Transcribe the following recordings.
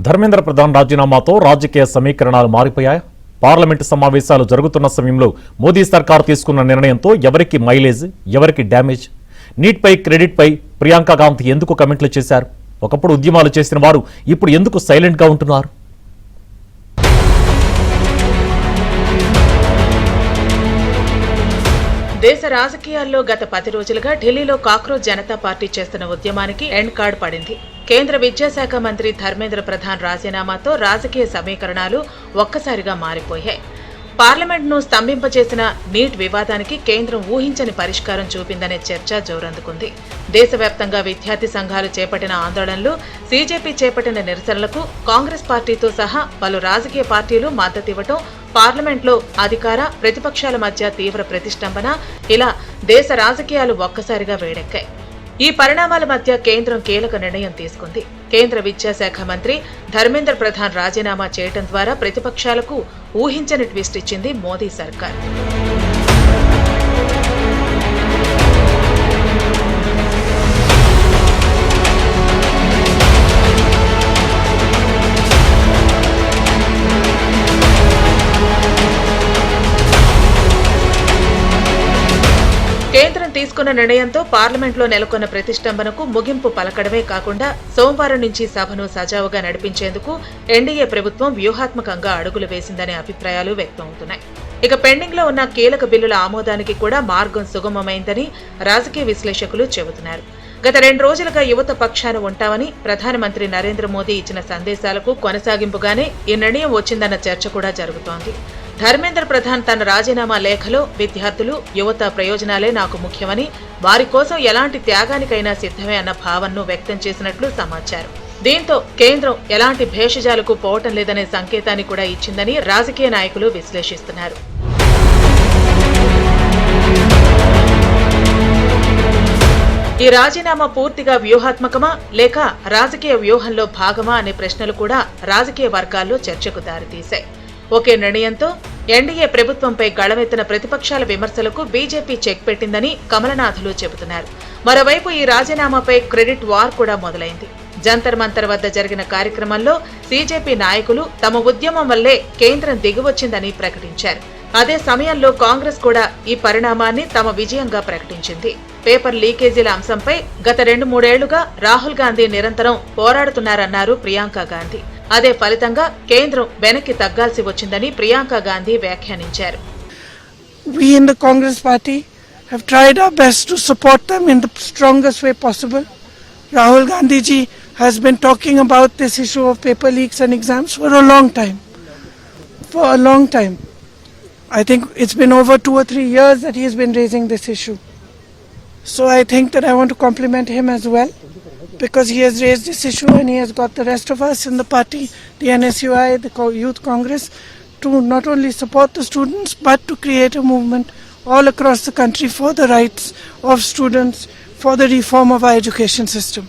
ధర్మేంద్ర ప్రధాన్ రాజీనామాతో రాజకీయ సమీకరణాలు మారిపోయాయి. పార్లమెంటు సమావేశాలు జరుగుతున్న సమయంలో మోదీ సర్కారు తీసుకున్న నిర్ణయంతో ఎవరికి మైలేజ్, ఎవరికి డ్యామేజ్? నీట్పై క్రెడిట్పై ప్రియాంక గాంధీ ఎందుకు కమెంట్లు చేశారు? ఒకప్పుడు ఉద్యమాలు చేసిన వారు ఇప్పుడు ఎందుకు సైలెంట్గా ఉంటున్నారు? దేశ రాజకీయాల్లో గత 10 రోజులుగా ఢిల్లీలో కాక్రోచ్ జనతా పార్టీ చేస్తున్న ఉద్యమానికి ఎండ్ కార్డ్ పడింది. కేంద్ర విద్యాశాఖ మంత్రి ధర్మేంద్ర ప్రధాన్ రాజీనామాతో రాజకీయ సమీకరణాలు ఒక్కసారిగా మారిపోయాయి. పార్లమెంట్ను స్తంభింపజేసిన నీట్ వివాదానికి కేంద్రం ఊహించని పరిష్కారం చూపిందనే చర్చ జోరందుకుంది. దేశవ్యాప్తంగా విద్యార్థి సంఘాలు చేపట్టిన ఆందోళనలు, సీజేపీ చేపట్టిన నిరసనలకు కాంగ్రెస్ పార్టీతో సహా పలు రాజకీయ పార్టీలు మద్దతివ్వటం, పార్లమెంట్లో అధికార ప్రతిపక్షాల మధ్య తీవ్ర ప్రతిష్టంభన, ఇలా దేశ రాజకీయాలు ఒక్కసారిగా వేడెక్కాయి. ఈ పరిణామాల మధ్య కేంద్రం కీలక నిర్ణయం తీసుకుంది. కేంద్ర విద్యాశాఖ మంత్రి ధర్మేంద్ర ప్రధాన్ రాజీనామా చేయడం ద్వారా ప్రతిపక్షాలకు ఊహించని ట్విస్ట్ ఇచ్చింది మోదీ సర్కార్. కేంద్రం తీసుకున్న నిర్ణయంతో పార్లమెంట్లో నెలకొన్న ప్రతిష్టంభనకు ముగింపు పలకడమే కాకుండా సోమవారం నుంచి సభను సజావుగా నడిపించేందుకు ఎన్డీఏ ప్రభుత్వం వ్యూహాత్మకంగా అడుగులు వేసిందనే అభిప్రాయాలు వ్యక్తమవుతున్నాయి. ఇక పెండింగ్ లో ఉన్న కీలక బిల్లుల ఆమోదానికి కూడా మార్గం సుగమమైందని రాజకీయ విశ్లేషకులు చెబుతున్నారు. గత 2 రోజులుగా యువత పక్షాన ఉంటామని ప్రధానమంత్రి నరేంద్ర మోదీ ఇచ్చిన సందేశాలకు కొనసాగింపుగానే ఈ నిర్ణయం వచ్చిందన్న చర్చ కూడా జరుగుతోంది. ధర్మేంద్ర ప్రధాన్ తన రాజీనామా లేఖలో విద్యార్థులు, యువత ప్రయోజనాలే నాకు ముఖ్యమని, వారి కోసం ఎలాంటి త్యాగానికైనా సిద్ధమే అన్న భావనను వ్యక్తం చేసినట్లు సమాచారం. దీంతో కేంద్రం ఎలాంటి భేషజాలకు పోవటం లేదనే సంకేతాన్ని కూడా ఇచ్చిందని రాజకీయ నాయకులు విశ్లేషిస్తున్నారు. ఈ రాజీనామా పూర్తిగా వ్యూహాత్మకమా లేక రాజకీయ వ్యూహంలో భాగమా అనే ప్రశ్నలు కూడా రాజకీయ వర్గాల్లో చర్చకు దారితీశాయి. ఒకే నిర్ణయంతో ఎన్డీఏ ప్రభుత్వంపై గళమెత్తిన ప్రతిపక్షాల విమర్శలకు బీజేపీ చెక్ పెట్టిందని కమలనాథులు చెబుతున్నారు. మరోవైపు ఈ రాజీనామాపై క్రెడిట్ వార్ కూడా మొదలైంది. జంతర్ మంతర్ వద్ద జరిగిన కార్యక్రమంలో సీజేపీ నాయకులు తమ ఉద్యమం వల్లే కేంద్రం దిగివచ్చిందని ప్రకటించారు. అదే సమయంలో కాంగ్రెస్ కూడా ఈ పరిణామాన్ని తమ విజయంగా ప్రకటించింది. పేపర్ లీకేజీల అంశంపై గత 2-3 ఏళ్లుగా రాహుల్ గాంధీ నిరంతరం పోరాడుతున్నారన్నారు ప్రియాంక గాంధీ. అదే ఫలితంగా కేంద్రం వెనక్కి తగ్గాల్సి వచ్చిందని ప్రియాంక గాంధీ వ్యాఖ్యానించారు. We in the Congress party have tried our best to support them in the strongest way possible. Rahul Gandhi ji has been talking about this issue of paper leaks and exams for a long time. For a long time. I think it's been over 2 or 3 years that he has been raising this issue. So I think that I want to compliment him as well, because he has raised this issue and he has got the rest of us in the party, the NSUI, the Youth Congress, to not only support the students but to create a movement all across the country for the rights of students, for the reform of our education system.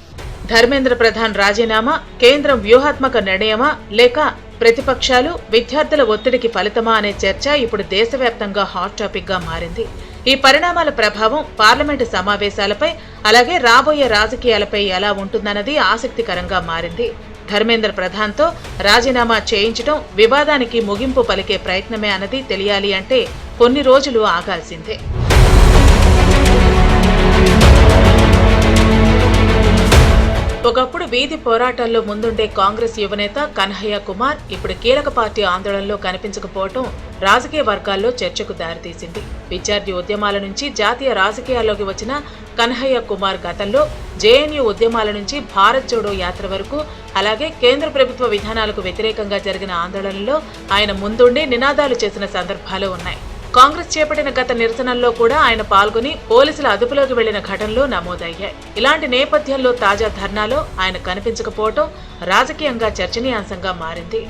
Dharmendra Pradhan రాజీనామా కేంద్రం వ్యూహాత్మక నిర్ణయమా లేక ప్రతిపక్షాలు, విద్యార్థుల ఒత్తిడికి ఫలితమా అనే చర్చ ఇప్పుడు దేశవ్యాప్తంగా హాట్ టాపిక్ గా మారింది. ఈ పరిణామాల ప్రభావం పార్లమెంటు సమావేశాలపై అలాగే రాబోయే రాజకీయాలపై ఎలా ఉంటుందన్నది ఆసక్తికరంగా మారింది. ధర్మేంద్ర ప్రధాన్తో రాజీనామా చేయించడం వివాదానికి ముగింపు పలికే ప్రయత్నమే అన్నది తెలియాలి అంటే కొన్ని రోజులు ఆగాల్సిందే. ఒకప్పుడు వీధి పోరాటాల్లో ముందుండే కాంగ్రెస్ యువనేత కన్హయ్య కుమార్ ఇప్పుడు కీలక పార్టీ ఆందోళనలో కనిపించకపోవటం రాజకీయ వర్గాల్లో చర్చకు దారితీసింది. విద్యార్థి ఉద్యమాల నుంచి జాతీయ రాజకీయాల్లోకి వచ్చిన కన్హయ్య కుమార్ గతంలో జేఎన్యూ ఉద్యమాల నుంచి భారత్ జోడో యాత్ర వరకు, అలాగే కేంద్ర ప్రభుత్వ విధానాలకు వ్యతిరేకంగా జరిగిన ఆందోళనలో ఆయన ముందుండి నినాదాలు చేసిన సందర్భాలు ఉన్నాయి. కాంగ్రెస్ చేపట్టిన గత నిరసనల్లో కూడా ఆయన పాల్గొని పోలీసుల అదుపులోకి వెళ్లిన ఘటనలు నమోదయ్యాయి. ఇలాంటి నేపథ్యంలో తాజా ధర్నాలో ఆయన కనిపించకపోవటం రాజకీయంగా చర్చనీయాంశంగా మారింది.